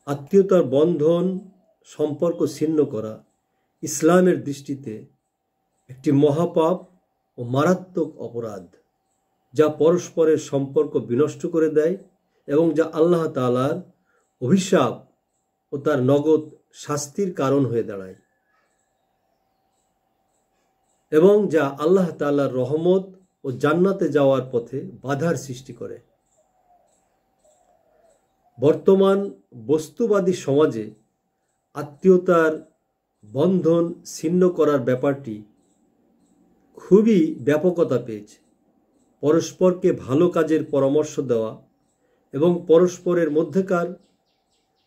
আত্মীয়তার বন্ধন সম্পর্ক ছিন্ন করা ইসলামের দৃষ্টিতে একটি মহাপাপ ও মারাত্মক অপরাধ, যা পরস্পরের সম্পর্ক বিনষ্ট করে দেয় এবং যা আল্লাহ তাআলার অভিশাপ ও তার নগদ শাস্তির কারণ হয়ে দাঁড়ায়, এবং যা আল্লাহ তাআলার রহমত ও জান্নাতে যাওয়ার পথে বাধার সৃষ্টি করে। বর্তমান বস্তুবাদী সমাজে আত্মীয়তার বন্ধন ছিন্ন করার ব্যাপারটি খুবই ব্যাপকতা পেয়েছে। পরস্পরকে ভালো কাজের পরামর্শ দেওয়া এবং পরস্পরের মধ্যেকার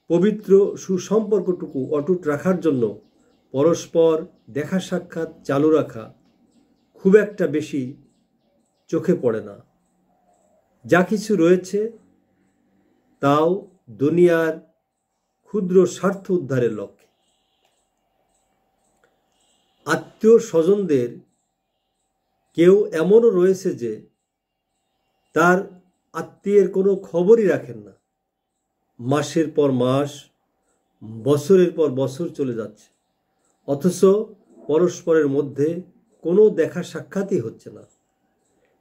পবিত্র সুসম্পর্কটুকু অটুট রাখার জন্য পরস্পর দেখা সাক্ষাৎ চালু রাখা খুব একটা বেশি চোখে পড়ে না। যা কিছু রয়েছে তাও দুনিয়ার ক্ষুদ্র স্বার্থ উদ্ধারের লক্ষ্যে। আত্মীয় স্বজনদের কেউ এমনও রয়েছে যে তার আত্মীয়ের কোনো খবরই রাখেন না। মাসের পর মাস, বছরের পর বছর চলে যাচ্ছে, অথচ পরস্পরের মধ্যে কোনো দেখা সাক্ষাৎই হচ্ছে না।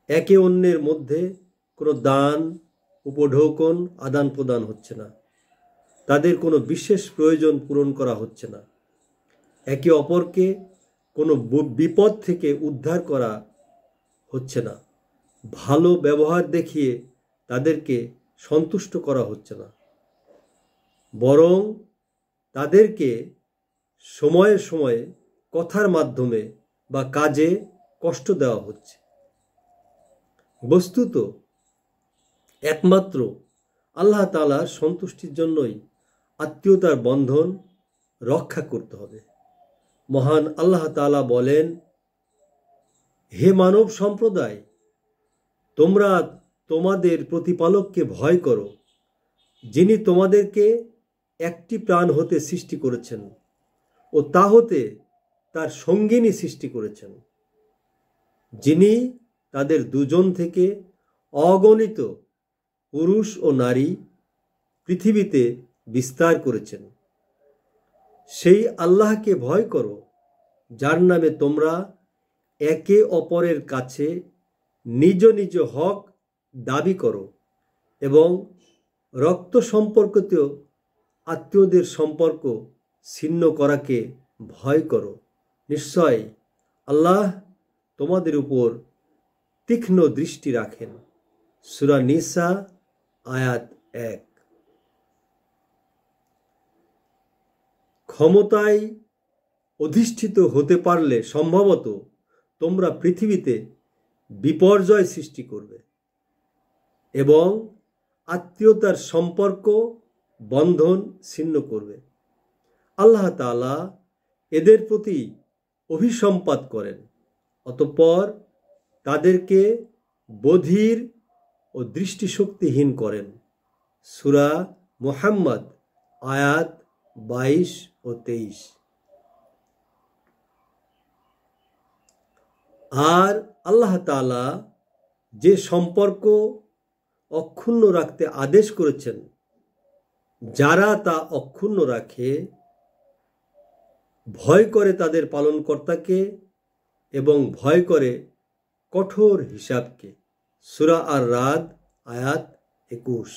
একে অন্যের মধ্যে কোনো দান উপঢৌকন আদান প্রদান হচ্ছে না। তাদের কোনো বিশেষ প্রয়োজন পূরণ করা হচ্ছে না। একে অপরকে কোনো বিপদ থেকে উদ্ধার করা হচ্ছে না। ভালো ব্যবহার দেখিয়ে তাদেরকে সন্তুষ্ট করা হচ্ছে না, বরং তাদেরকে সময়ে সময়ে কথার মাধ্যমে বা কাজে কষ্ট দেওয়া হচ্ছে। বস্তুত একমাত্র আল্লাহ তাআলার সন্তুষ্টির জন্যই আত্মীয়তার বন্ধন রক্ষা করতে হবে। মহান আল্লাহ তাআলা বলেন, হে মানব সম্প্রদায়, তোমরা তোমাদের প্রতিপালককে ভয় করো, যিনি তোমাদেরকে একটি প্রাণ হতে সৃষ্টি করেছেন ও তা হতে তার সঙ্গিনী সৃষ্টি করেছেন, যিনি তাদের দুজন থেকে অগণিত পুরুষ ও নারী পৃথিবীতে বিস্তার করেছেন। সেই আল্লাহকে ভয় করো, যার নামে তোমরা একে অপরের কাছে নিজ নিজ হক দাবি করো এবং রক্ত সম্পর্কিত আত্মীয়দের সম্পর্ক ছিন্ন করাকে ভয় করো। নিশ্চয় আল্লাহ তোমাদের উপর তীক্ষ্ণ দৃষ্টি রাখেন। সূরা নিসা আয়াত 1। ক্ষমতায় অধিষ্ঠিত হতে পারলে সম্ভবত তোমরা পৃথিবীতে বিপর্যয় সৃষ্টি করবে এবং আত্মীয়তার সম্পর্ক বন্ধন ছিন্ন করবে। আল্লাহ তাআলা এদের প্রতি অভিসম্পাত করেন, অতঃপর তাদেরকে বধির ও দৃষ্টিশক্তিহীন করেন। সূরা মুহাম্মদ আয়াত 22 ও 23। আর আল্লাহ তাআলা যে সম্পর্ক অক্ষুণ্ণ রাখতে আদেশ করেছেন, যারা তা অক্ষুণ্ণ রাখে, ভয় করে তাদের পালনকর্তাকে এবং ভয় করে কঠোর হিসাবকে। সূরা আর-রাদ আয়াত 21।